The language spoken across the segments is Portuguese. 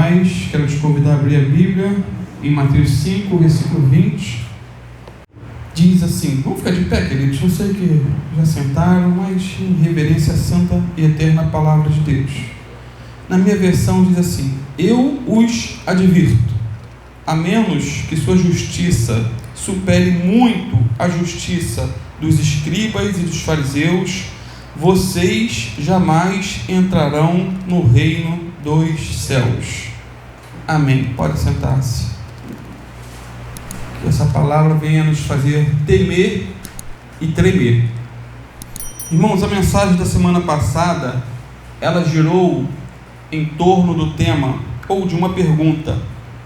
paz. Quero te convidar a abrir a Bíblia em Mateus 5, versículo 20. Diz assim, vamos ficar de pé, queridos, eu sei que já sentaram, mas em reverência à santa e eterna palavra de Deus. Na minha versão diz assim: eu os advirto, a menos que sua justiça supere muito a justiça dos escribas e dos fariseus, vocês jamais entrarão no reino dos céus. Amém. Pode sentar-se. Que essa palavra venha nos fazer temer e tremer. Irmãos, a mensagem da semana passada, ela girou em torno do tema, ou de uma pergunta: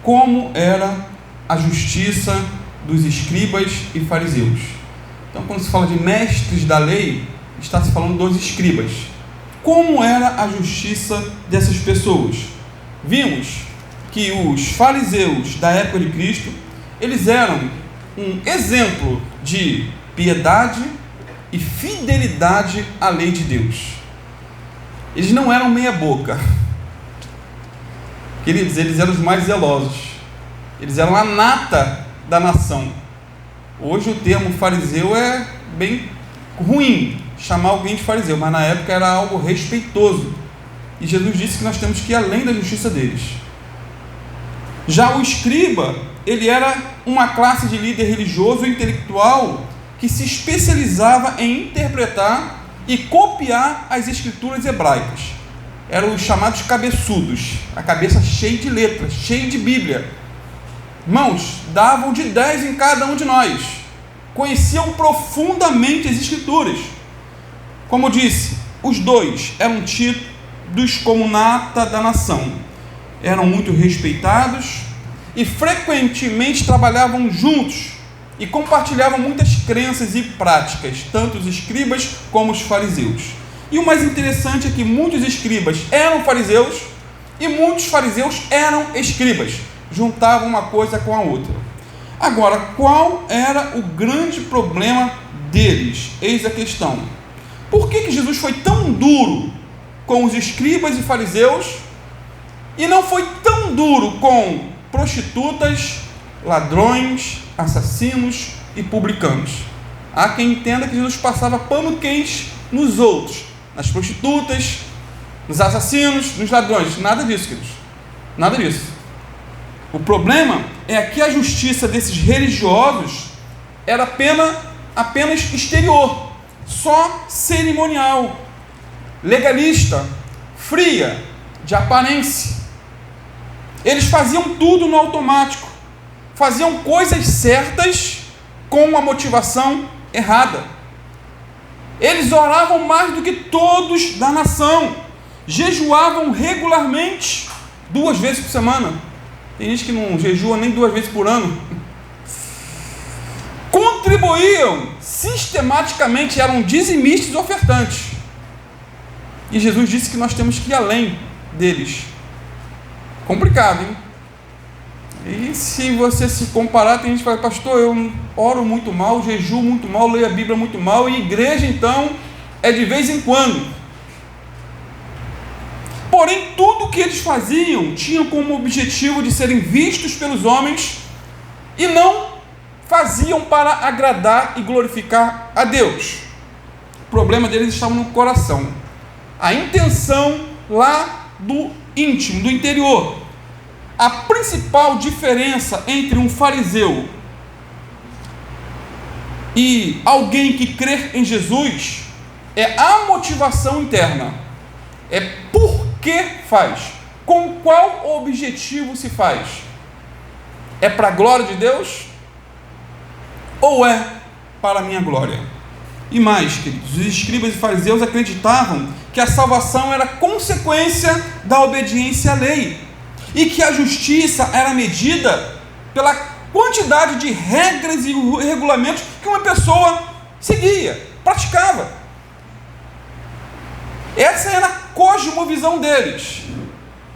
como era a justiça dos escribas e fariseus? Então, quando se fala de mestres da lei, está se falando dos escribas. Como era a justiça dessas pessoas? Vimos que os fariseus da época de Cristo, eles eram um exemplo de piedade e fidelidade à lei de Deus. Eles não eram meia boca. Queridos, eles eram os mais zelosos. Eles eram a nata da nação. Hoje o termo fariseu é bem ruim, chamar alguém de fariseu, mas na época era algo respeitoso. E Jesus disse que nós temos que ir além da justiça deles. Já o escriba, ele era uma classe de líder religioso e intelectual que se especializava em interpretar e copiar as escrituras hebraicas. Eram os chamados cabeçudos, a cabeça cheia de letras, cheia de Bíblia. Irmãos, davam de 10 em cada um de nós. Conheciam profundamente as escrituras. Como eu disse, os dois eram tidos como nata da nação. Eram muito respeitados e frequentemente trabalhavam juntos e compartilhavam muitas crenças e práticas, tanto os escribas como os fariseus. E o mais interessante é que muitos escribas eram fariseus e muitos fariseus eram escribas. Juntavam uma coisa com a outra. Agora, qual era o grande problema deles? Eis a questão. Por que Jesus foi tão duro com os escribas e fariseus e não foi tão duro com prostitutas, ladrões, assassinos e publicanos? Há quem entenda que Jesus passava pano quente nos outros, nas prostitutas, nos assassinos, nos ladrões. Nada disso, queridos. Nada disso. O problema é que a justiça desses religiosos era apenas exterior, só cerimonial, legalista, fria, de aparência. Eles faziam tudo no automático, faziam coisas certas com uma motivação errada. Eles oravam mais do que todos da nação, jejuavam regularmente, 2 vezes por semana. Tem gente que não jejua nem 2 vezes por ano. Contribuíam sistematicamente, eram dizimistas e ofertantes. E Jesus disse que nós temos que ir além deles. Complicado, hein? E se você se comparar, tem gente que fala: pastor, eu oro muito mal, jejuo muito mal, leio a Bíblia muito mal, e igreja então é de vez em quando. Porém, tudo o que eles faziam tinha como objetivo de serem vistos pelos homens e não faziam para agradar e glorificar a Deus. O problema deles estava no coração, a intenção lá do íntimo, do interior. A principal diferença entre um fariseu e alguém que crê em Jesus é a motivação interna. É por que faz? Com qual objetivo se faz? É para a glória de Deus? Ou é para a minha glória? E mais, queridos, os escribas e fariseus acreditavam que a salvação era consequência da obediência à lei e que a justiça era medida pela quantidade de regras e regulamentos que uma pessoa seguia, praticava. Essa era a cosmovisão deles.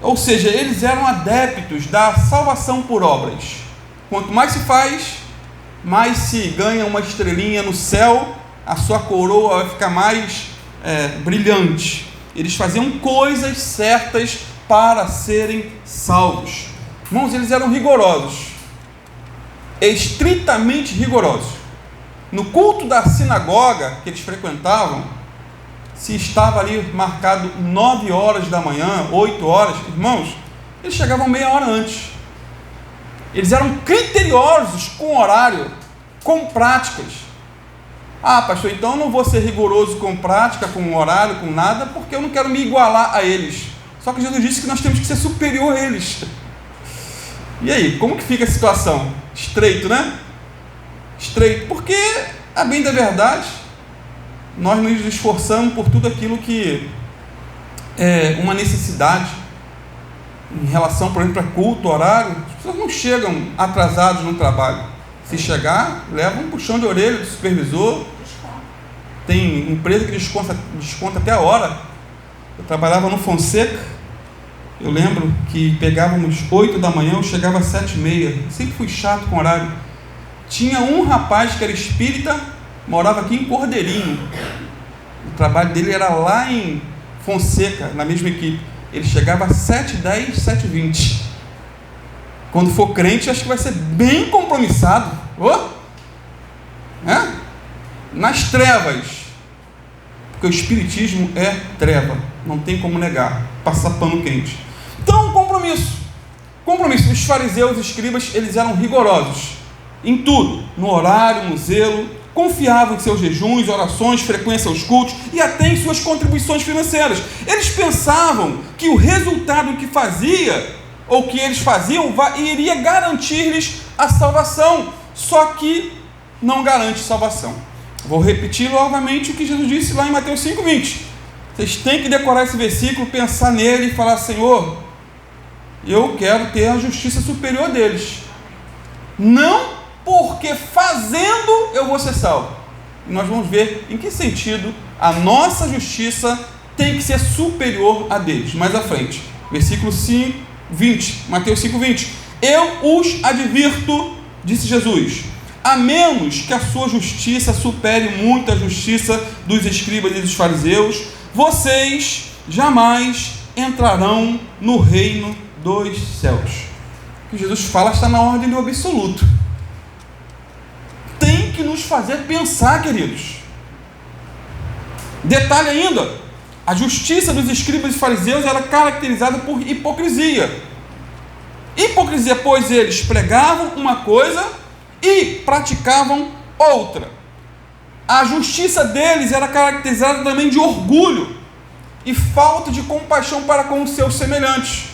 Ou seja, eles eram adeptos da salvação por obras. Quanto mais se faz, mais se ganha uma estrelinha no céu, a sua coroa vai ficar mais brilhante. Eles faziam coisas certas para serem salvos. Irmãos, eles eram rigorosos, estritamente rigorosos. No culto da sinagoga que eles frequentavam, se estava ali marcado 9 horas da manhã, 8 horas, irmãos, eles chegavam meia hora antes. Eles eram criteriosos com horário, com práticas. Ah, pastor, então eu não vou ser rigoroso com prática, com horário, com nada, porque eu não quero me igualar a eles. Só que Jesus disse que nós temos que ser superior a eles. E aí, como que fica a situação? Estreito, né? Estreito, porque, a bem da verdade, nós nos esforçamos por tudo aquilo que é uma necessidade em relação, por exemplo, a culto, horário. As pessoas não chegam atrasados no trabalho. Se chegar, leva um puxão de orelha do supervisor. Tem empresa que desconta até a hora. Eu trabalhava no Fonseca. Eu lembro que pegávamos 8 da manhã, eu chegava às 7h30. Sempre fui chato com horário. Tinha um rapaz que era espírita, morava aqui em Cordeirinho. O trabalho dele era lá em Fonseca, na mesma equipe. Ele chegava às 7h10, 7h20. Quando for crente, acho que vai ser bem compromissado. Nas trevas. Porque o espiritismo é treva. Não tem como negar. Passar pano quente. Então, compromisso. Os fariseus e escribas, eles eram rigorosos. Em tudo. No horário, no zelo. Confiavam em seus jejuns, orações, frequência aos cultos e até em suas contribuições financeiras. Eles pensavam que o resultado que fazia, ou que eles faziam, iria garantir-lhes a salvação. Só que não garante salvação. Vou repetir novamente o que Jesus disse lá em Mateus 5,20. Vocês têm que decorar esse versículo, pensar nele e falar: Senhor, eu quero ter a justiça superior deles. Não porque fazendo eu vou ser salvo. E nós vamos ver em que sentido a nossa justiça tem que ser superior a deles. Mais à frente, versículo 20, Mateus 5,20. Eu os advirto, disse Jesus, a menos que a sua justiça supere muito a justiça dos escribas e dos fariseus, vocês jamais entrarão no reino dos céus. O que Jesus fala está na ordem do absoluto. Tem que nos fazer pensar, queridos. Detalhe ainda, a justiça dos escribas e fariseus era caracterizada por hipocrisia. Hipocrisia, pois eles pregavam uma coisa e praticavam outra. A justiça deles era caracterizada também de orgulho e falta de compaixão para com os seus semelhantes.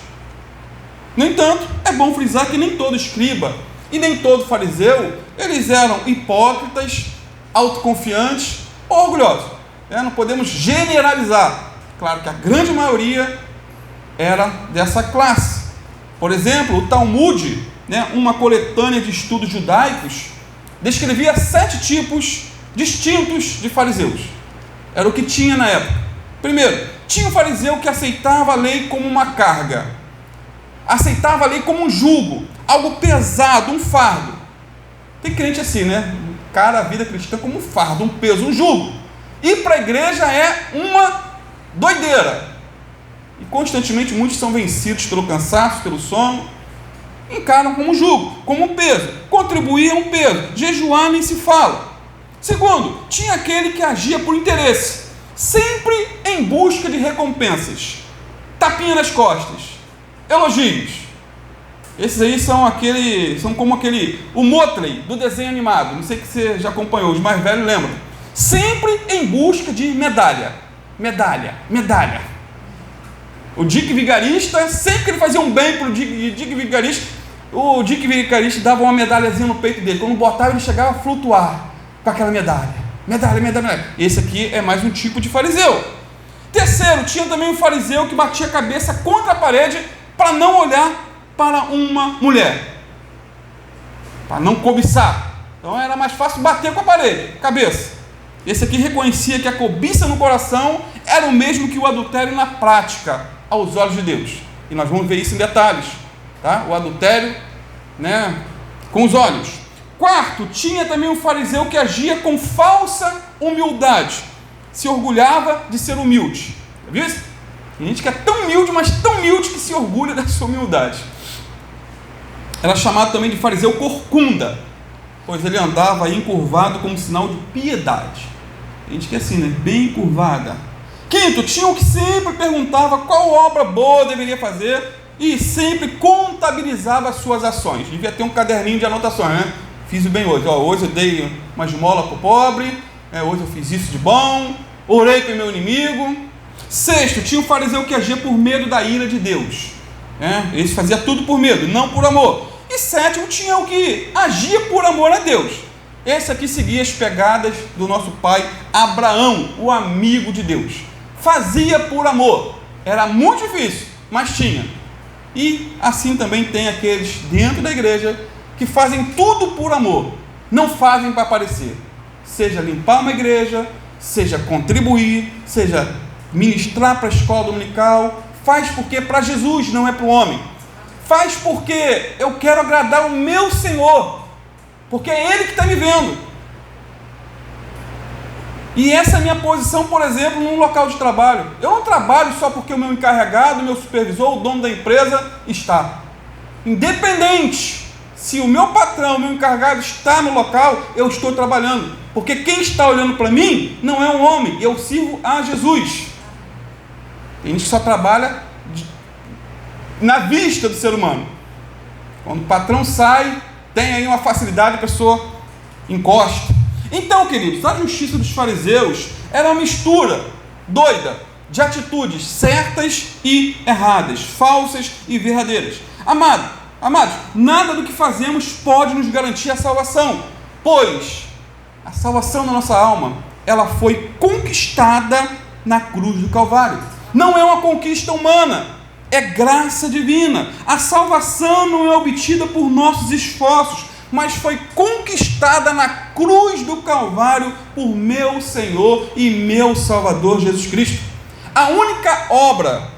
No entanto, é bom frisar que nem todo escriba e nem todo fariseu, eles eram hipócritas, autoconfiantes ou orgulhosos. Não podemos generalizar. Claro que a grande maioria era dessa classe. Por exemplo, o Talmud, uma coletânea de estudos judaicos, descrevia 7 tipos distintos de fariseus. Era o que tinha na época. Primeiro, tinha o fariseu que aceitava a lei como uma carga, aceitava a lei como um jugo, algo pesado, um fardo. Tem crente assim, Cara, a vida cristã como um fardo, um peso, um jugo. Ir para a igreja é uma doideira. E constantemente muitos são vencidos pelo cansaço, pelo sono. Encaram como um jugo, como um peso. Contribuir é um peso. Jejuar nem se fala. Segundo, tinha aquele que agia por interesse, sempre em busca de recompensas. Tapinha nas costas, elogios. Esses aí são como o Motley do desenho animado. Não sei se você já acompanhou, os mais velhos lembram. Sempre em busca de medalha. O Dick Vigarista, sempre que ele fazia um bem para o Dick Vigarista, o Dick Vigarista dava uma medalhazinha no peito dele. Quando botava, ele chegava a flutuar com aquela medalha. Esse aqui é mais um tipo de fariseu. Terceiro, tinha também um fariseu que batia a cabeça contra a parede para não olhar para uma mulher, para não cobiçar. Então era mais fácil bater com a parede, cabeça. Esse aqui reconhecia que a cobiça no coração era o mesmo que o adultério na prática, aos olhos de Deus. E nós vamos ver isso em detalhes, tá? O adultério, com os olhos. Quarto, tinha também um fariseu que agia com falsa humildade, se orgulhava de ser humilde. Viu isso? Tem gente que é tão humilde, mas tão humilde que se orgulha da sua humildade. Era chamado também de fariseu corcunda, pois ele andava encurvado como sinal de piedade. Tem gente que é assim, né? Bem encurvada. Quinto, tinha o que sempre perguntava qual obra boa deveria fazer e sempre contabilizava as suas ações. Devia ter um caderninho de anotações, né? Fiz o bem hoje. Hoje eu dei uma esmola para o pobre, hoje eu fiz isso de bom, orei para o meu inimigo. Sexto, tinha o fariseu que agia por medo da ira de Deus. Esse fazia tudo por medo, não por amor. E sétimo, tinha o que agia por amor a Deus. Esse aqui seguia as pegadas do nosso pai Abraão, o amigo de Deus. Fazia por amor. Era muito difícil, mas tinha. E assim também tem aqueles dentro da igreja que fazem tudo por amor. Não fazem para aparecer. Seja limpar uma igreja, seja contribuir, seja ministrar para a escola dominical. Faz porque é para Jesus, não é para o homem. Faz porque eu quero agradar o meu Senhor, porque é Ele que está me vendo. E essa é a minha posição, por exemplo, num local de trabalho. Eu não trabalho só porque o meu encarregado, o meu supervisor, o dono da empresa está. Independente se o meu patrão, o meu encarregado está no local, eu estou trabalhando. Porque quem está olhando para mim não é um homem, eu sirvo a Jesus. Tem gente que só trabalha na vista do ser humano. Quando o patrão sai, tem aí uma facilidade, a pessoa encosta. Então, queridos, a justiça dos fariseus era uma mistura doida de atitudes certas e erradas, falsas e verdadeiras. Amados, nada do que fazemos pode nos garantir a salvação, pois a salvação da nossa alma, ela foi conquistada na cruz do Calvário. Não é uma conquista humana, é graça divina. A salvação não é obtida por nossos esforços, mas foi conquistada na cruz do Calvário por meu Senhor e meu Salvador Jesus Cristo. A única obra,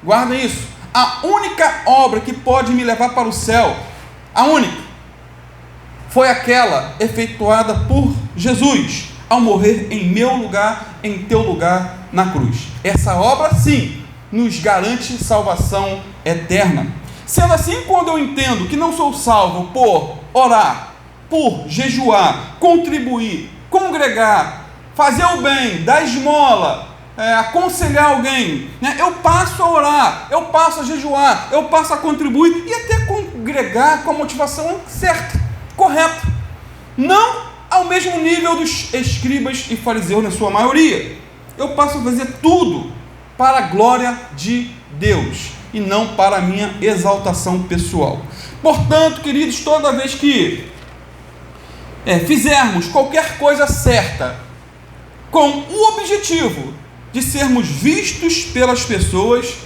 guarda isso, a única obra que pode me levar para o céu, a única, foi aquela efetuada por Jesus, ao morrer em meu lugar, em teu lugar, na cruz. Essa obra, sim, nos garante salvação eterna. Sendo assim, quando eu entendo que não sou salvo por orar, por jejuar, contribuir, congregar, fazer o bem, dar esmola, aconselhar alguém, eu passo a orar, eu passo a jejuar, eu passo a contribuir e até congregar com a motivação certa, correta, não ao mesmo nível dos escribas e fariseus na sua maioria. Eu passo a fazer tudo para a glória de Deus e não para a minha exaltação pessoal. Portanto, queridos, toda vez que fizermos qualquer coisa certa com o objetivo de sermos vistos pelas pessoas,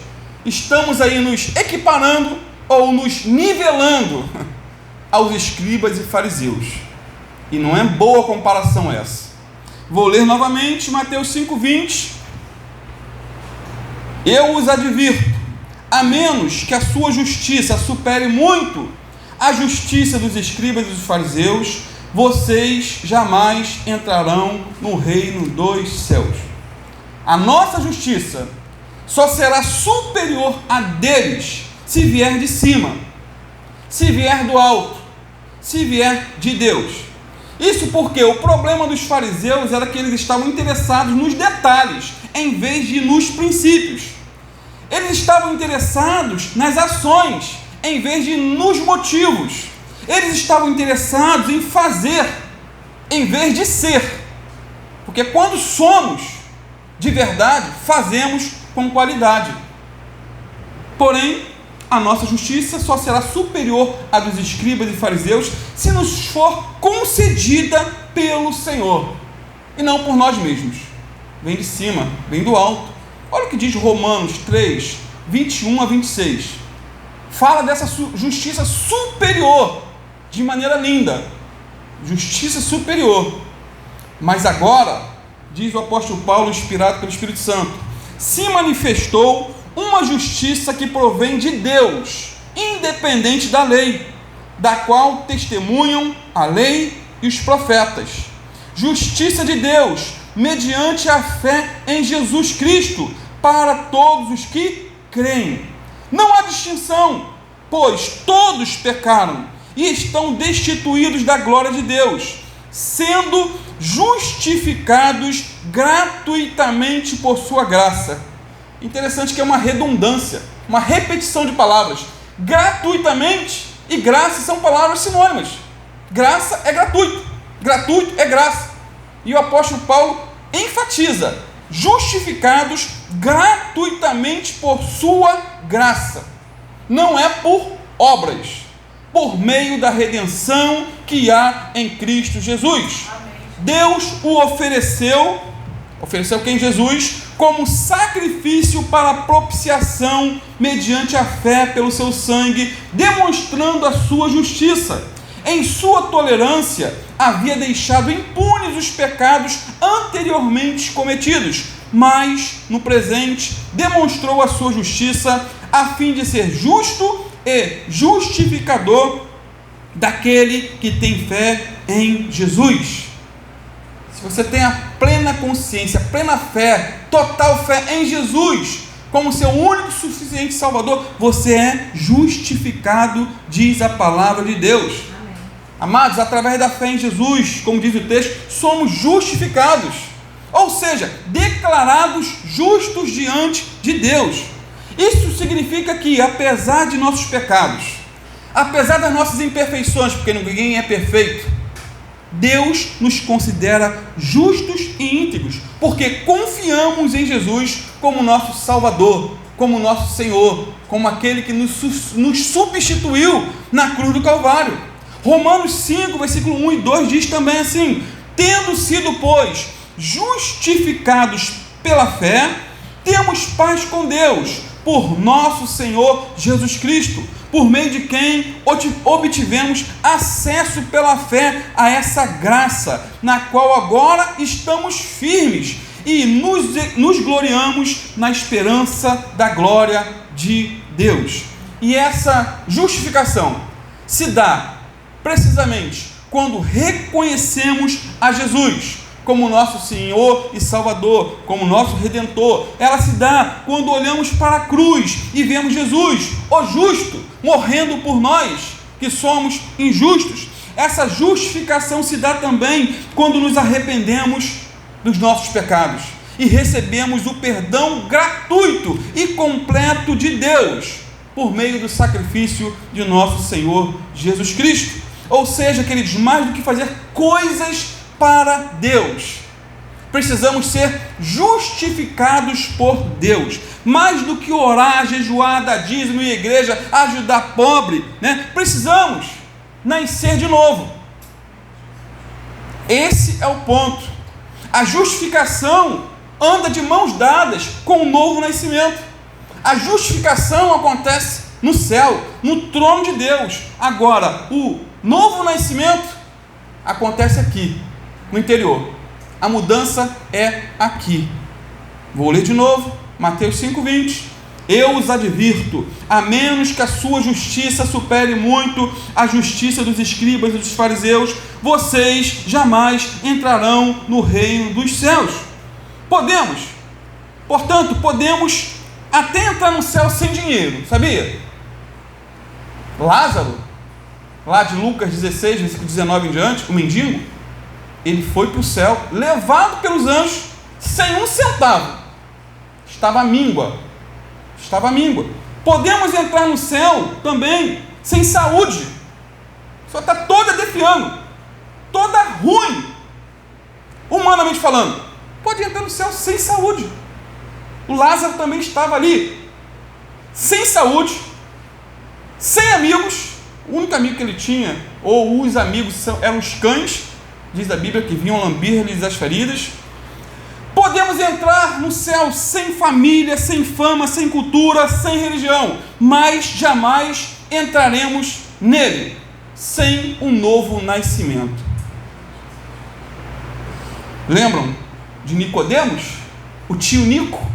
estamos aí nos equiparando ou nos nivelando aos escribas e fariseus. E não é boa comparação essa. Vou ler novamente Mateus 5:20. Eu os advirto, a menos que a sua justiça supere muito a justiça dos escribas e dos fariseus, vocês jamais entrarão no reino dos céus. A nossa justiça só será superior à deles se vier de cima, se vier do alto, se vier de Deus. Isso porque o problema dos fariseus era que eles estavam interessados nos detalhes, em vez de nos princípios. Eles estavam interessados nas ações, em vez de nos motivos. Eles estavam interessados em fazer, em vez de ser. Porque quando somos de verdade, fazemos com qualidade. Porém, a nossa justiça só será superior à dos escribas e fariseus se nos for concedida pelo Senhor, e não por nós mesmos. Vem de cima, vem do alto. Olha o que diz Romanos 3, 21 a 26. Fala dessa justiça superior, de maneira linda. Justiça superior. Mas agora, diz o apóstolo Paulo, inspirado pelo Espírito Santo, se manifestou uma justiça que provém de Deus, independente da lei, da qual testemunham a lei e os profetas. Justiça de Deus, mediante a fé em Jesus Cristo, para todos os que creem. Não há distinção, pois todos pecaram e estão destituídos da glória de Deus, sendo justificados gratuitamente por sua graça. Interessante que é uma redundância, uma repetição de palavras. Gratuitamente e graça são palavras sinônimas. Graça é gratuito, gratuito é graça. E o apóstolo Paulo enfatiza: justificados gratuitamente por sua graça. Não é por obras, por meio da redenção que há em Cristo Jesus. Amém. Deus o ofereceu quem? Jesus, como sacrifício para propiciação mediante a fé pelo seu sangue, demonstrando a sua justiça. Em sua tolerância, havia deixado impunes os pecados anteriormente cometidos, mas, no presente, demonstrou a sua justiça, a fim de ser justo e justificador daquele que tem fé em Jesus. Se você tem a plena consciência, plena fé, total fé em Jesus, como seu único e suficiente Salvador, você é justificado, diz a palavra de Deus. Amém. Amados, através da fé em Jesus, como diz o texto, somos justificados, ou seja, declarados justos diante de Deus. Isso significa que, apesar de nossos pecados, apesar das nossas imperfeições, porque ninguém é perfeito, Deus nos considera justos e íntegros, porque confiamos em Jesus como nosso Salvador, como nosso Senhor, como aquele que nos substituiu na cruz do Calvário. Romanos 5, versículo 1 e 2 diz também assim: tendo sido, pois, justificados pela fé, temos paz com Deus, por nosso Senhor Jesus Cristo, por meio de quem obtivemos acesso pela fé a essa graça, na qual agora estamos firmes e nos gloriamos na esperança da glória de Deus. E essa justificação se dá precisamente quando reconhecemos a Jesus como nosso Senhor e Salvador, como nosso Redentor. Ela se dá quando olhamos para a cruz e vemos Jesus, o justo, morrendo por nós, que somos injustos. Essa justificação se dá também quando nos arrependemos dos nossos pecados e recebemos o perdão gratuito e completo de Deus, por meio do sacrifício de nosso Senhor Jesus Cristo. Ou seja, queridos, mais do que fazer coisas para Deus, precisamos ser justificados por Deus. Mais do que orar, jejuar, dar dízimo, ir à igreja, ajudar pobre, precisamos nascer de novo. Esse é o ponto. A justificação anda de mãos dadas com o novo nascimento. A justificação acontece no céu, no trono de Deus. Agora, o novo nascimento acontece aqui, no interior. A mudança é aqui. Vou ler de novo, Mateus 5,20. Eu os advirto, a menos que a sua justiça supere muito a justiça dos escribas e dos fariseus, vocês jamais entrarão no reino dos céus. Portanto, podemos até entrar no céu sem dinheiro, sabia? Lázaro, lá de Lucas 16, versículo 19 em diante, o mendigo, ele foi para o céu, levado pelos anjos, sem um centavo. Estava míngua. Podemos entrar no céu também, sem saúde. Só está toda defiando, toda ruim, humanamente falando. Pode entrar no céu sem saúde. O Lázaro também estava ali, sem saúde, sem amigos. O único amigo que ele tinha, ou os amigos, eram os cães, diz a Bíblia, que vinham lambir-lhes as feridas. Podemos entrar no céu sem família, sem fama, sem cultura, sem religião, mas jamais entraremos nele sem um novo nascimento. Lembram de Nicodemos? O tio Nico?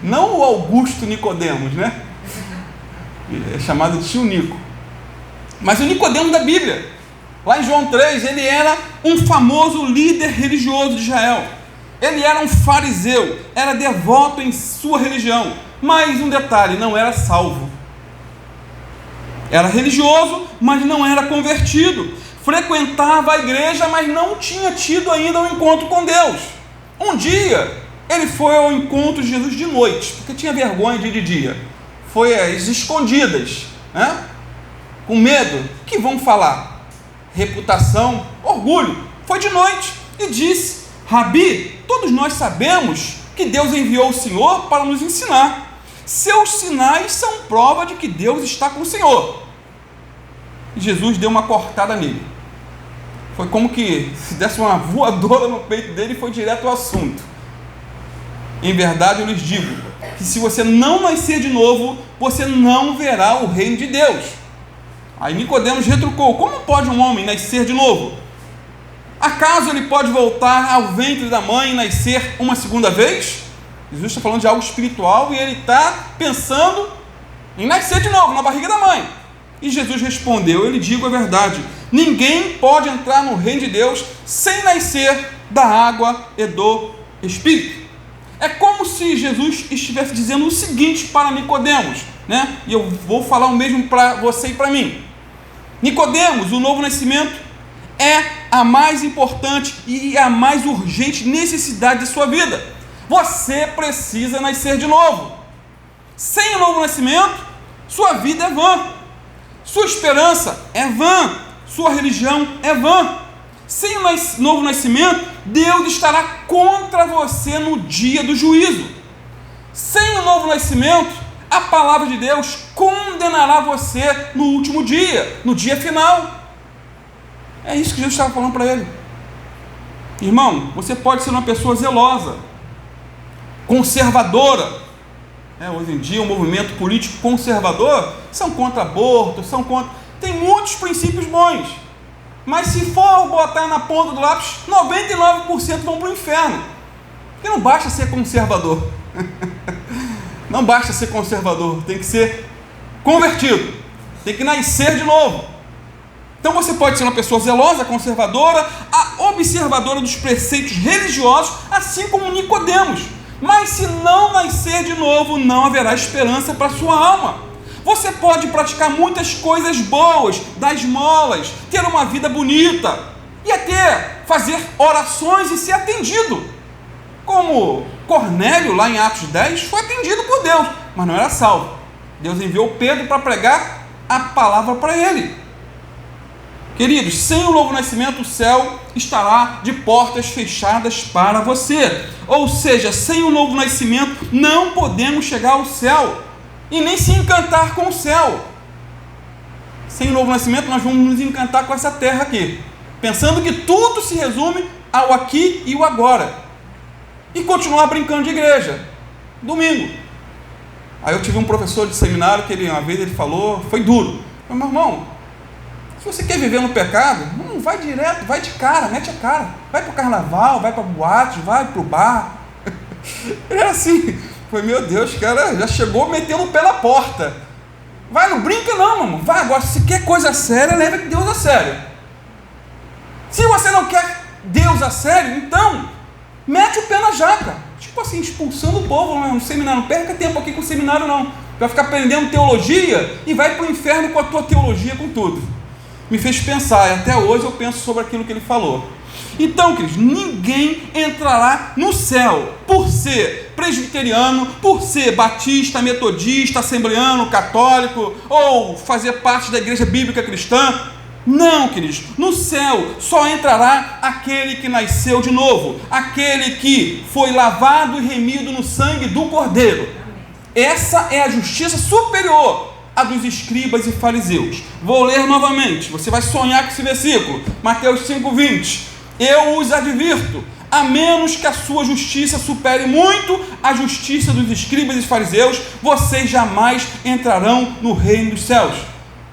Não o Augusto Nicodemos, é chamado de tio Nico. Mas o Nicodemos da Bíblia. Lá em João 3, ele era um famoso líder religioso de Israel. Ele era um fariseu, era devoto em sua religião, mas um detalhe, não era salvo. Era religioso, mas não era convertido. Frequentava a igreja, mas não tinha tido ainda um encontro com Deus. Um dia, ele foi ao encontro de Jesus de noite, porque tinha vergonha de ir de dia. Foi às escondidas, né? Com medo. O que vão falar? Reputação, orgulho. Foi de noite e disse: Rabi, todos nós sabemos que Deus enviou o Senhor para nos ensinar. Seus sinais são prova de que Deus está com o Senhor. E Jesus deu uma cortada nele. Foi como que se desse uma voadora no peito dele e foi direto ao assunto. Em verdade, eu lhes digo que se você não nascer de novo, você não verá o reino de Deus. Aí Nicodemos retrucou: como pode um homem nascer de novo? Acaso ele pode voltar ao ventre da mãe e nascer uma segunda vez? Jesus está falando de algo espiritual e ele está pensando em nascer de novo na barriga da mãe. E Jesus respondeu: eu lhe digo a verdade, ninguém pode entrar no reino de Deus sem nascer da água e do Espírito. É como se Jesus estivesse dizendo o seguinte para Nicodemos, né? E eu vou falar o mesmo para você e para mim. Nicodemos, o novo nascimento é a mais importante e a mais urgente necessidade de sua vida. Você precisa nascer de novo. Sem o novo nascimento, sua vida é vã, sua esperança é vã, sua religião é vã. Sem o novo nascimento, Deus estará contra você no dia do juízo. Sem o novo nascimento, a palavra de Deus condenará você no último dia, no dia final. É isso que Jesus estava falando para ele. Irmão, você pode ser uma pessoa zelosa, conservadora. Hoje em dia, o movimento político conservador são contra aborto, tem muitos princípios bons. Mas se for botar na ponta do lápis, 99% vão para o inferno. Porque não basta ser conservador. Não basta ser conservador, tem que ser convertido. Tem que nascer de novo. Então você pode ser uma pessoa zelosa, conservadora, observadora dos preceitos religiosos, assim como Nicodemos. Mas se não nascer de novo, não haverá esperança para a sua alma. Você pode praticar muitas coisas boas, dar esmolas, ter uma vida bonita e até fazer orações e ser atendido. Como Cornélio, lá em Atos 10, foi atendido por Deus, mas não era salvo. Deus enviou Pedro para pregar a palavra para ele. Queridos, sem o novo nascimento, o céu estará de portas fechadas para você. Ou seja, sem o novo nascimento, não podemos chegar ao céu e nem se encantar com o céu. Sem o novo nascimento, nós vamos nos encantar com essa terra aqui, pensando que tudo se resume ao aqui e o agora, e continuar brincando de igreja, domingo. Aí eu tive um professor de seminário que uma vez ele falou, foi duro: meu irmão, se você quer viver no pecado, não vai direto, vai de cara, mete a cara, vai para o carnaval, vai para a boate, vai para o bar. Era assim. Foi, meu Deus, cara, já chegou metendo o pé na porta. Vai, não brinca não, irmão. Vai agora, se quer coisa séria, leva Deus a sério. Se você não quer Deus a sério, então mete o pé na jaca. Tipo assim, expulsando o povo no seminário. Não perca tempo aqui com o seminário não. Vai ficar aprendendo teologia e vai para o inferno com a tua teologia, com tudo. Me fez pensar, e até hoje eu penso sobre aquilo que ele falou. Então, queridos, ninguém entrará no céu por ser presbiteriano, por ser batista, metodista, assembleano, católico, ou fazer parte da igreja bíblica cristã. Não, queridos, no céu só entrará aquele que nasceu de novo, aquele que foi lavado e remido no sangue do Cordeiro. Essa é a justiça superior à dos escribas e fariseus. Vou ler novamente, você vai sonhar com esse versículo, Mateus 5:20. Eu os advirto, a menos que a sua justiça supere muito a justiça dos escribas e fariseus, vocês jamais entrarão no reino dos céus.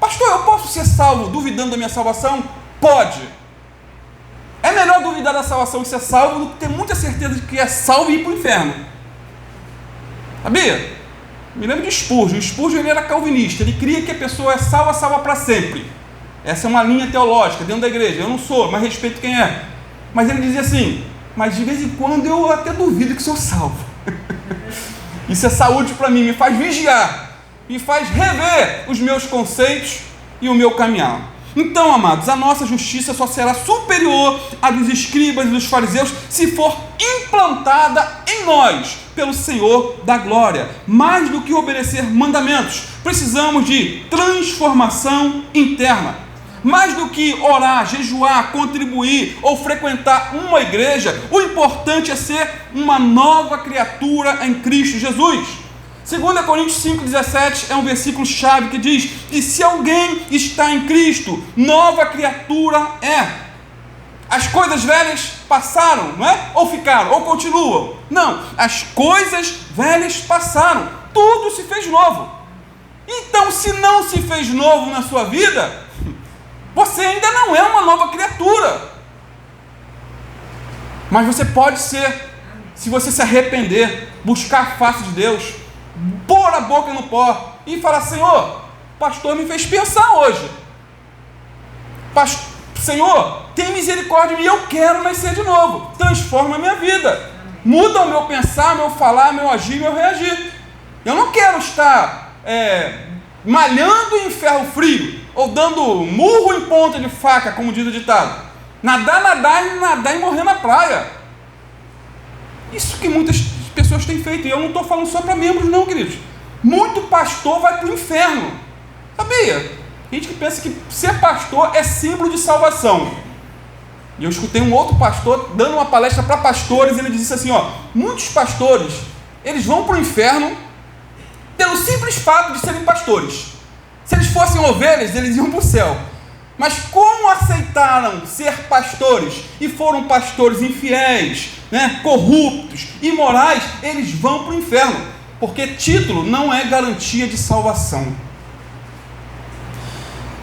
Pastor, eu posso ser salvo duvidando da minha salvação? Pode. É melhor duvidar da salvação e ser salvo do que ter muita certeza de que é salvo e ir para o inferno. Sabia? Me lembro de Spurgeon. Spurgeon, ele era calvinista, ele cria que a pessoa é salva para sempre. Essa é uma linha teológica dentro da igreja. Eu não sou, mas respeito quem é. Mas ele dizia assim: mas de vez em quando eu até duvido que sou salvo. Isso é saúde para mim, me faz vigiar, me faz rever os meus conceitos e o meu caminhar. Então, amados, a nossa justiça só será superior à dos escribas e dos fariseus se for implantada em nós pelo Senhor da glória. Mais do que obedecer mandamentos, precisamos de transformação interna. Mais do que orar, jejuar, contribuir ou frequentar uma igreja, o importante é ser uma nova criatura em Cristo Jesus. 2 Coríntios 5,17 é um versículo chave que diz: e se alguém está em Cristo, nova criatura é. As coisas velhas passaram, não é? Ou ficaram, ou continuam. Não, as coisas velhas passaram, tudo se fez novo. Então, se não se fez novo na sua vida, você ainda não é uma nova criatura. Mas você pode ser, se você se arrepender, buscar a face de Deus, pôr a boca no pó e falar: Senhor, o pastor me fez pensar hoje. Senhor, tem misericórdia de mim, eu quero nascer de novo. Transforma a minha vida. Muda o meu pensar, meu falar, meu agir, meu reagir. Eu não quero estar malhando em ferro frio, ou dando murro em ponta de faca, como diz o ditado. Nadar e morrer na praia. Isso que muitas pessoas têm feito, e eu não estou falando só para membros não, queridos. Muito pastor vai para o inferno, sabia? Gente que pensa que ser pastor é símbolo de salvação. E eu escutei um outro pastor dando uma palestra para pastores, e ele disse assim, muitos pastores, eles vão para o inferno pelo simples fato de serem pastores. Se eles fossem ovelhas, eles iam para o céu. Mas como aceitaram ser pastores e foram pastores infiéis, corruptos, imorais, eles vão para o inferno, porque título não é garantia de salvação.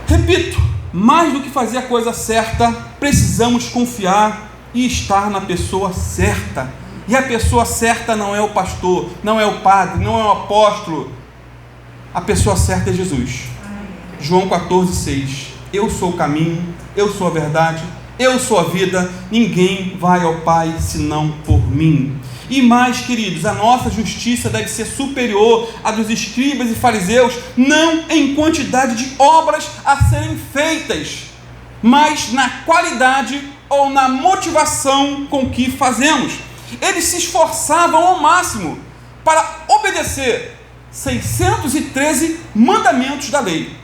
Repito, mais do que fazer a coisa certa, precisamos confiar e estar na pessoa certa. E a pessoa certa não é o pastor, não é o padre, não é o apóstolo. A pessoa certa é Jesus. João 14,6. Eu sou o caminho, eu sou a verdade, eu sou a vida, ninguém vai ao Pai senão por mim. E mais, queridos, a nossa justiça deve ser superior à dos escribas e fariseus, não em quantidade de obras a serem feitas, mas na qualidade ou na motivação com que fazemos. Eles se esforçavam ao máximo para obedecer 613 mandamentos da lei.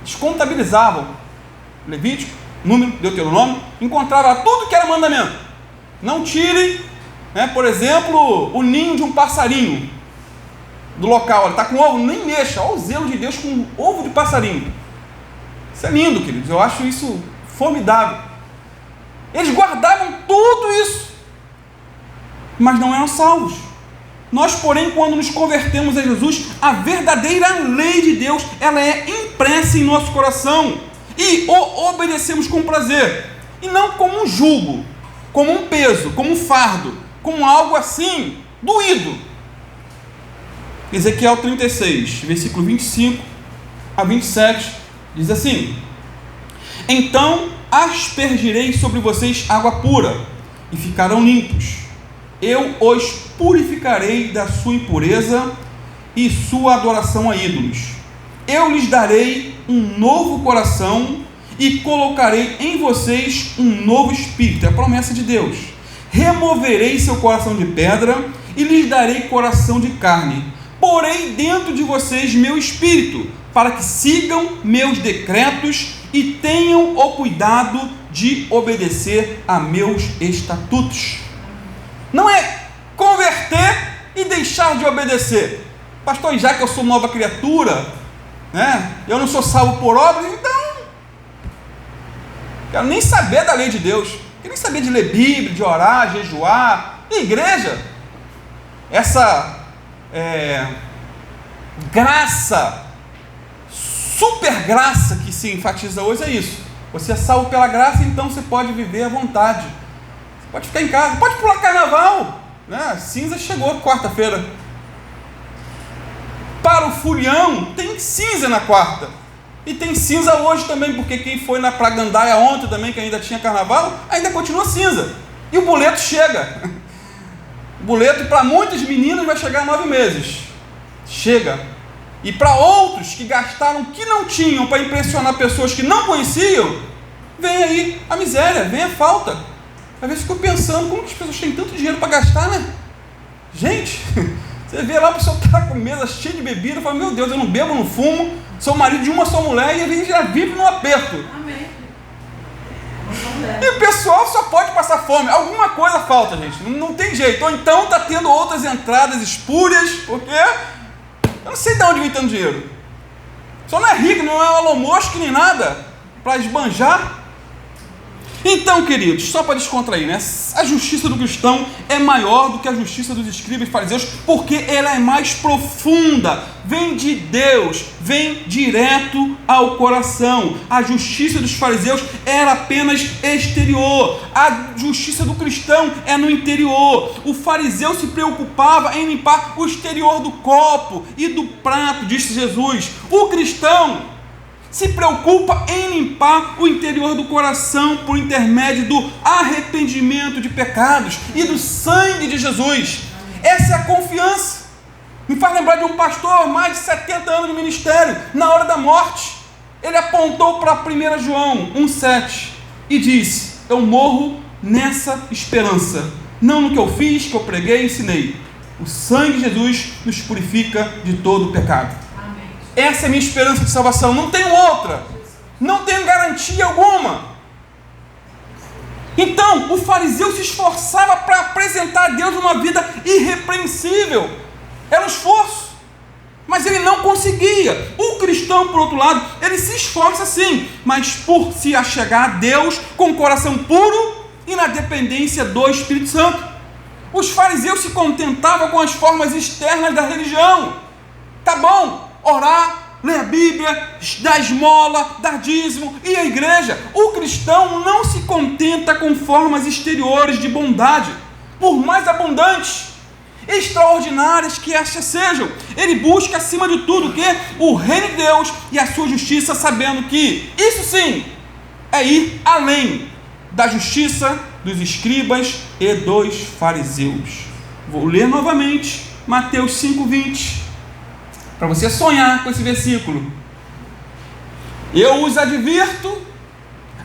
Eles contabilizavam Levítico, Número, Deuteronômio, encontrava tudo que era mandamento. Não tire, por exemplo, o ninho de um passarinho do local. Ele está com ovo, nem mexa. Olha o zelo de Deus com ovo de passarinho. Isso é lindo, queridos. Eu acho isso formidável. Eles guardavam tudo isso, mas não eram salvos. Nós, porém, quando nos convertemos a Jesus, a verdadeira lei de Deus, ela é impressa em nosso coração e o obedecemos com prazer, e não como um jugo, como um peso, como um fardo, como algo assim, doído. Ezequiel 36, versículo 25 a 27, diz assim: então aspergirei sobre vocês água pura, e ficarão limpos. Eu os purificarei da sua impureza e sua adoração a ídolos. Eu lhes darei um novo coração e colocarei em vocês um novo espírito. É a promessa de Deus. Removerei seu coração de pedra e lhes darei coração de carne. Porei dentro de vocês meu espírito, para que sigam meus decretos e tenham o cuidado de obedecer a meus estatutos. Não é converter e deixar de obedecer. Pastor, já que eu sou nova criatura, eu não sou salvo por obras, então quero nem saber da lei de Deus, quero nem saber de ler Bíblia, de orar, jejuar. Igreja, essa graça, super graça que se enfatiza hoje é isso. Você é salvo pela graça, então você pode viver à vontade. Pode ficar em casa, pode pular carnaval, cinza chegou quarta-feira. Para o folião, tem cinza na quarta, e tem cinza hoje também, porque quem foi na Pragandaia ontem também, que ainda tinha carnaval, ainda continua cinza. E o boleto chega. O boleto para muitos meninos vai chegar a 9 meses. Chega. E para outros que gastaram o que não tinham para impressionar pessoas que não conheciam, vem aí a miséria, vem a falta. Às vezes eu fico pensando, como que as pessoas têm tanto dinheiro para gastar, né? Gente, você vê lá a pessoa que está com mesa cheia de bebida, fala, meu Deus, eu não bebo, não fumo, sou marido de uma só mulher e ele já vive no aperto. Amém. E o pessoal só pode passar fome. Alguma coisa falta, gente. Não tem jeito. Ou então está tendo outras entradas espúrias, porque eu não sei de onde vem tanto dinheiro. Só não é rico, não é um Elon Musk nem nada para esbanjar. Então, queridos, só para descontrair, né? A justiça do cristão é maior do que a justiça dos escribas e fariseus, porque ela é mais profunda, vem de Deus, vem direto ao coração. A justiça dos fariseus era apenas exterior, a justiça do cristão é no interior. O fariseu se preocupava em limpar o exterior do copo e do prato, disse Jesus. O cristão se preocupa em limpar o interior do coração por intermédio do arrependimento de pecados e do sangue de Jesus. Essa é a confiança. Me faz lembrar de um pastor, mais de 70 anos de ministério, na hora da morte. Ele apontou para 1 João 1,7 e disse: eu morro nessa esperança, não no que eu fiz, que eu preguei e ensinei. O sangue de Jesus nos purifica de todo o pecado. Essa é a minha esperança de salvação, não tenho outra, não tenho garantia alguma. Então, o fariseu se esforçava para apresentar a Deus uma vida irrepreensível, era um esforço, mas ele não conseguia. O cristão, por outro lado, ele se esforça sim, mas por se achegar a Deus com o coração puro e na dependência do Espírito Santo. Os fariseus se contentavam com as formas externas da religião. Tá bom, orar, ler a Bíblia, dar esmola, dar dízimo e a igreja. O cristão não se contenta com formas exteriores de bondade, por mais abundantes, extraordinárias que estas sejam. Ele busca acima de tudo o que? O reino de Deus e a sua justiça, sabendo que isso sim é ir além da justiça dos escribas e dos fariseus. Vou ler novamente Mateus 5,20 para você sonhar com esse versículo. Eu os advirto,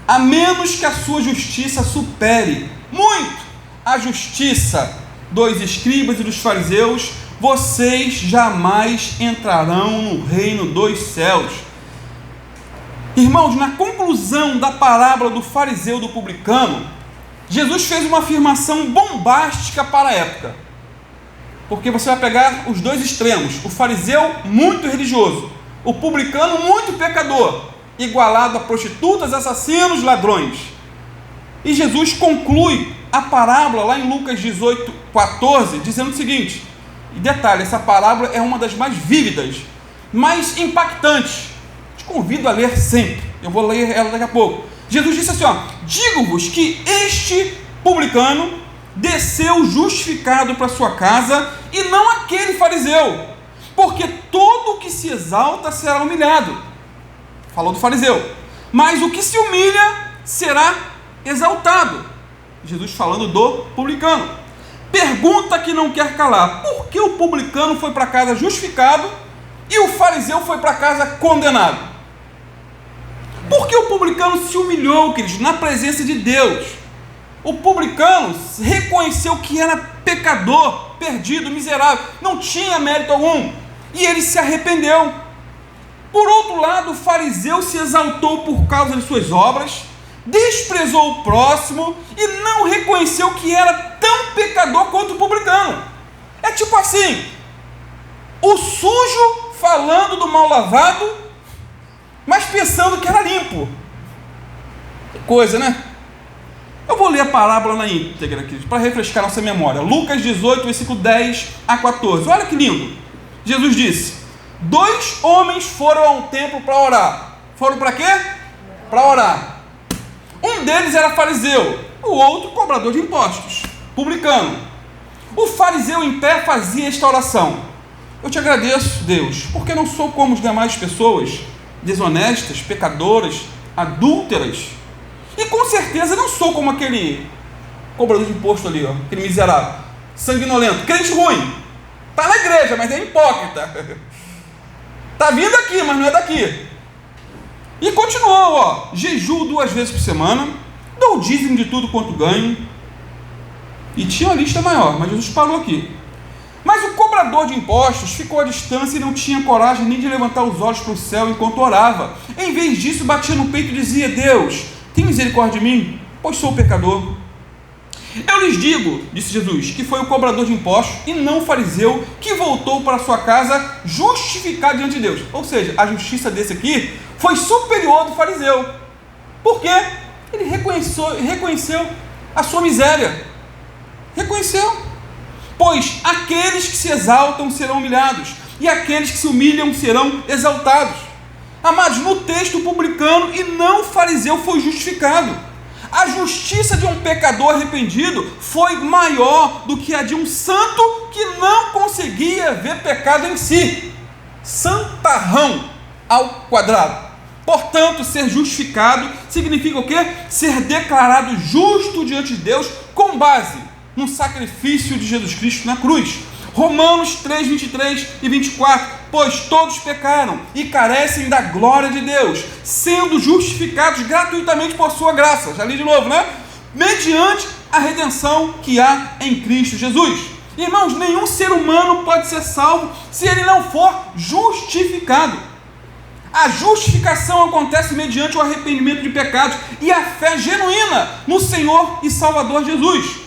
a menos que a sua justiça supere muito a justiça dos escribas e dos fariseus, vocês jamais entrarão no reino dos céus. Irmãos, na conclusão da parábola do fariseu e do publicano, Jesus fez uma afirmação bombástica para a época. Porque você vai pegar os dois extremos, o fariseu muito religioso, o publicano muito pecador, igualado a prostitutas, assassinos, ladrões. E Jesus conclui a parábola lá em Lucas 18,14, dizendo o seguinte, e detalhe, essa parábola é uma das mais vívidas, mais impactantes. Te convido a ler sempre, eu vou ler ela daqui a pouco. Jesus disse assim, digo-vos que este publicano desceu justificado para sua casa, e não aquele fariseu, porque todo o que se exalta será humilhado. Falou do fariseu. Mas o que se humilha será exaltado. Jesus falando do publicano. Pergunta que não quer calar: por que o publicano foi para casa justificado e o fariseu foi para casa condenado? Por que o publicano se humilhou, queridos, na presença de Deus? O publicano reconheceu que era pecador, perdido, miserável, não tinha mérito algum, e ele se arrependeu. Por outro lado, o fariseu se exaltou por causa de suas obras, desprezou o próximo e não reconheceu que era tão pecador quanto o publicano. É tipo assim, o sujo falando do mal lavado, mas pensando que era limpo. Que coisa, né? Eu vou ler a parábola na íntegra aqui, para refrescar nossa memória. Lucas 18, versículo 10 a 14. Olha que lindo. Jesus disse: 2 homens foram ao templo para orar. Foram para quê? Para orar. Um deles era fariseu, o outro cobrador de impostos, publicano. O fariseu em pé fazia esta oração: eu te agradeço, Deus, porque não sou como as demais pessoas, desonestas, pecadoras, adúlteras. E com certeza não sou como aquele cobrador de imposto ali, ó, aquele miserável, sanguinolento, crente ruim, está na igreja, mas é hipócrita, está vindo aqui, mas não é daqui. E continuou, ó, jejuo 2 vezes por semana, dou o dízimo de tudo quanto ganho. E tinha uma lista maior, mas Jesus parou aqui. Mas o cobrador de impostos ficou à distância e não tinha coragem nem de levantar os olhos para o céu enquanto orava. Em vez disso, batia no peito e dizia: Deus, tem misericórdia de mim, pois sou pecador. Eu lhes digo, disse Jesus, que foi o cobrador de impostos e não o fariseu que voltou para sua casa justificado diante de Deus. Ou seja, a justiça desse aqui foi superior do fariseu. Por quê? Ele reconheceu a sua miséria. Reconheceu. Pois aqueles que se exaltam serão humilhados, e aqueles que se humilham serão exaltados. Amados, no texto, o publicano e não o fariseu foi justificado. A justiça de um pecador arrependido foi maior do que a de um santo que não conseguia ver pecado em si. Santarrão ao quadrado. Portanto, ser justificado significa o quê? Ser declarado justo diante de Deus com base no sacrifício de Jesus Cristo na cruz. Romanos 3, 23 e 24. Pois todos pecaram e carecem da glória de Deus, sendo justificados gratuitamente por sua graça. Já li de novo, né? Mediante a redenção que há em Cristo Jesus. Irmãos, nenhum ser humano pode ser salvo se ele não for justificado. A justificação acontece mediante o arrependimento de pecados e a fé genuína no Senhor e Salvador Jesus.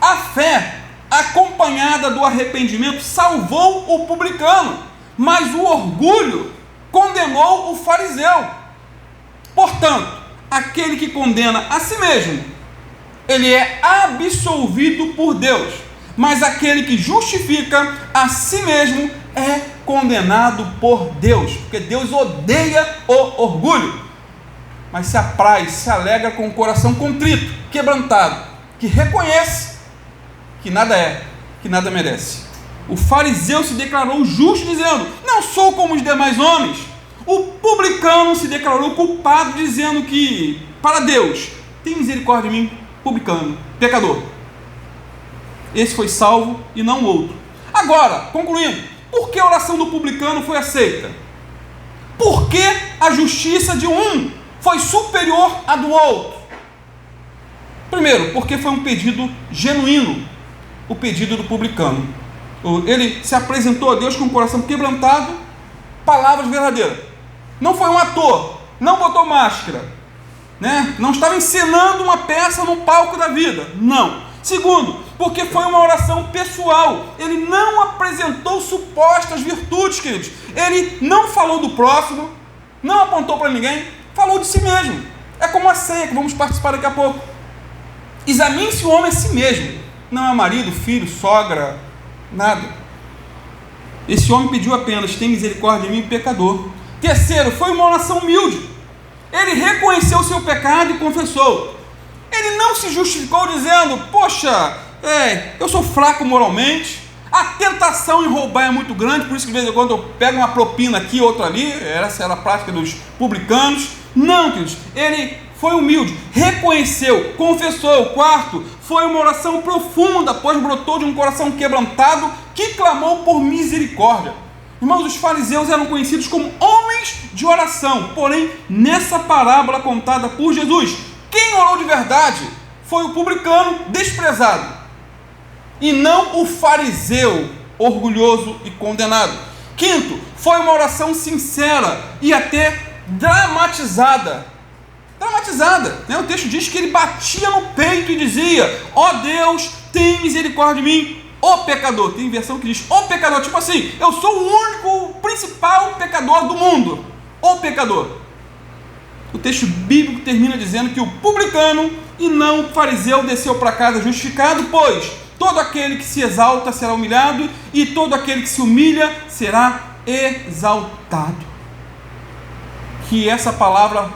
A fé, acompanhada do arrependimento, salvou o publicano, mas o orgulho condenou o fariseu. Portanto, aquele que condena a si mesmo, ele é absolvido por Deus, mas aquele que justifica a si mesmo é condenado por Deus, porque Deus odeia o orgulho, mas se apraz, se alegra com o coração contrito, quebrantado, que reconhece que nada é, que nada merece. O fariseu se declarou justo, dizendo: não sou como os demais homens. O publicano se declarou culpado, dizendo que, para Deus, tem misericórdia de mim, publicano, pecador. Esse foi salvo e não o outro. Agora, concluindo, por que a oração do publicano foi aceita? Por que a justiça de um foi superior à do outro? Primeiro, porque foi um pedido genuíno, o pedido do publicano. Ele se apresentou a Deus com o coração quebrantado, palavras verdadeiras. Não foi um ator, não botou máscara, né? Não estava encenando uma peça no palco da vida, não. Segundo, porque foi uma oração pessoal. Ele não apresentou supostas virtudes, queridos. Ele não falou do próximo, não apontou para ninguém, falou de si mesmo. É como a ceia que vamos participar daqui a pouco. Examine-se o homem a si mesmo. Não é marido, filho, sogra, nada. Esse homem pediu apenas: tem misericórdia de mim, pecador. Terceiro, foi uma oração humilde. Ele reconheceu o seu pecado e confessou. Ele não se justificou dizendo: poxa, eu sou fraco moralmente, a tentação em roubar é muito grande, por isso que de vez em quando eu pego uma propina aqui, outra ali. Essa era a prática dos publicanos. Não, queridos, ele foi humilde, reconheceu, confessou. Quarto, foi uma oração profunda, pois brotou de um coração quebrantado que clamou por misericórdia. Irmãos, os fariseus eram conhecidos como homens de oração, porém, nessa parábola contada por Jesus, quem orou de verdade foi o publicano desprezado, e não o fariseu orgulhoso e condenado. Quinto, foi uma oração sincera e até dramatizada, né? O texto diz que ele batia no peito e dizia: ó Deus, tem misericórdia de mim, ó pecador. Tem versão que diz ó pecador, tipo assim, eu sou o único, o principal pecador do mundo, ó pecador. O texto bíblico termina dizendo que o publicano e não o fariseu desceu para casa justificado, pois todo aquele que se exalta será humilhado, e todo aquele que se humilha será exaltado. Que essa palavra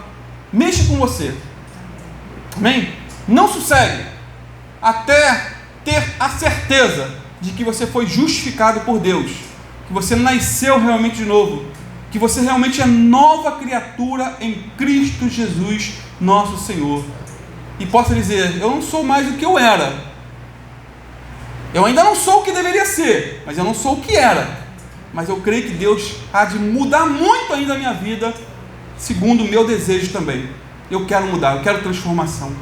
mexa com você, amém? Não sossegue até ter a certeza de que você foi justificado por Deus, que você nasceu realmente de novo, que você realmente é nova criatura em Cristo Jesus, nosso Senhor. e possa dizer: eu não sou mais o que eu era. Eu ainda não sou o que deveria ser, mas eu não sou o que era. Mas eu creio que Deus há de mudar muito ainda a minha vida, segundo o meu desejo também. Eu quero mudar, eu quero transformação.